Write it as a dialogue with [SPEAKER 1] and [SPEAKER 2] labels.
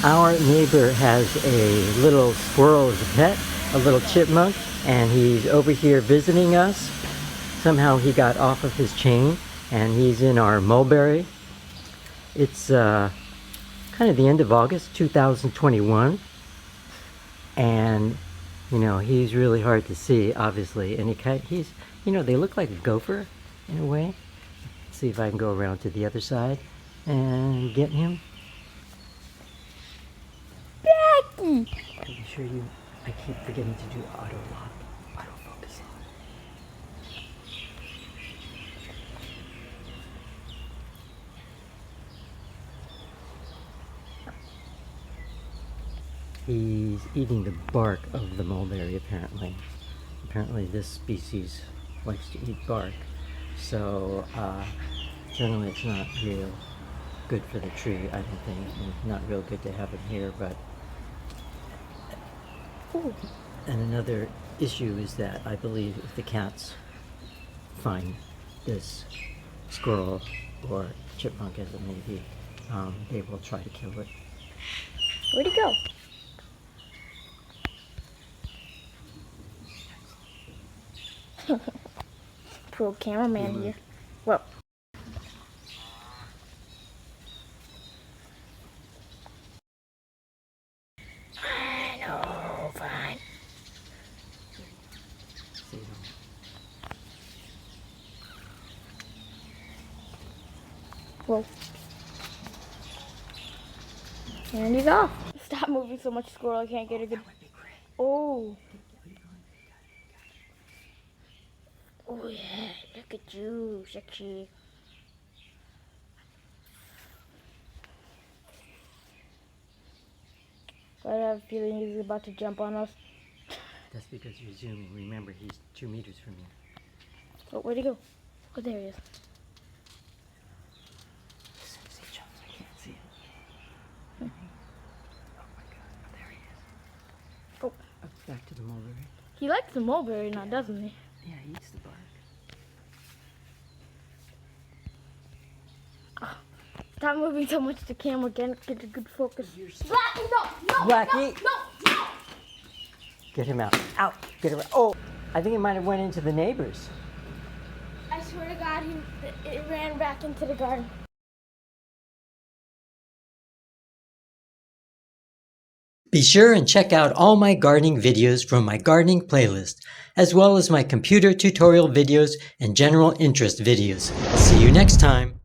[SPEAKER 1] Our neighbor has a little squirrel as a pet, a little chipmunk, and he's over here visiting us. Somehow he got off of his chain and he's in our mulberry. It's kind of the end of August 2021, and you know, he's really hard to see, obviously, and he's, you know, they look like a gopher in a way. Let's see if I can go around to the other side and get him. Becky! Are you sure you? I keep forgetting to do auto lock, auto focus on. He's eating the bark of the mulberry, apparently. Apparently this species likes to eat bark. So generally it's not real good for the tree, I don't think. And not real good to have him here, but... Ooh. And another issue is that I believe if the cats find this squirrel or chipmunk as it may be, they will try to kill it.
[SPEAKER 2] Where'd he go? Pro cameraman here. Whoa. I know, fine. Whoa. And he's off. Stop moving so much, squirrel. I can't get a good... Oh. Oh yeah, look at you, sexy. I have a feeling he's about to jump on us.
[SPEAKER 1] That's because you're zooming. Remember, he's 2 meters from you.
[SPEAKER 2] Oh, where'd he go? Oh, there he is.
[SPEAKER 1] As soon as he jumps, I can't see him. Oh my god, there he is.
[SPEAKER 2] Oh.
[SPEAKER 1] Back to the mulberry.
[SPEAKER 2] He likes the mulberry now, doesn't he?
[SPEAKER 1] Yeah, he eats the bark.
[SPEAKER 2] Oh, stop moving so much the camera, get a good focus.
[SPEAKER 1] So
[SPEAKER 2] Blackie, no!
[SPEAKER 1] Blackie!
[SPEAKER 2] No!
[SPEAKER 1] Get him out. Out! Get him out. Oh! I think it might have went into the neighbors.
[SPEAKER 2] I swear to God, it ran back into the garden.
[SPEAKER 1] Be sure and check out all my gardening videos from my gardening playlist, as well as my computer tutorial videos and general interest videos. See you next time!